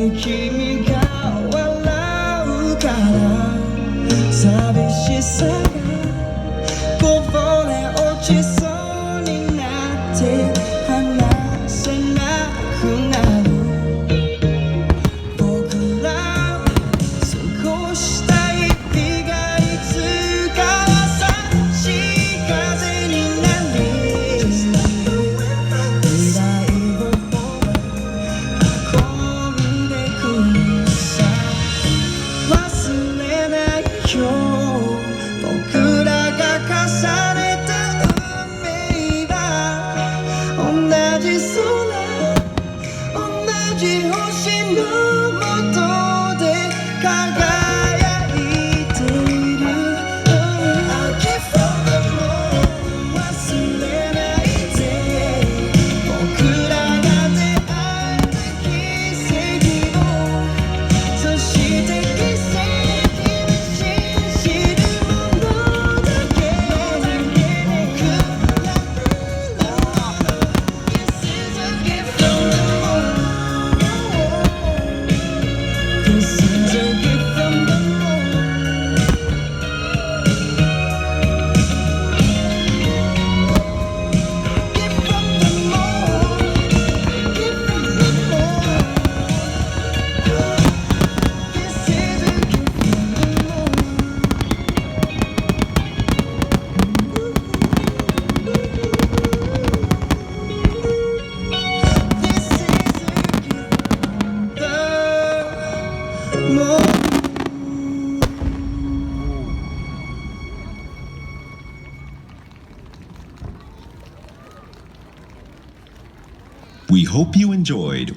君が笑うから寂しさがこぼれ落ちそうになって離せなくなる僕ら過ごした日々がいつかは優しい風になり未来を運んでくさ忘れないよ僕らが重ねた運命は同じ空同じ星の下で輝いている I'll keep from the moon 忘れないで僕らが出会えた奇跡をそして奇跡に信じるものだけ僕らThis is a gift from the moon This is a gift from the moon Gift from the moon Gift from the moon This is a gift from the moon We hope you enjoyed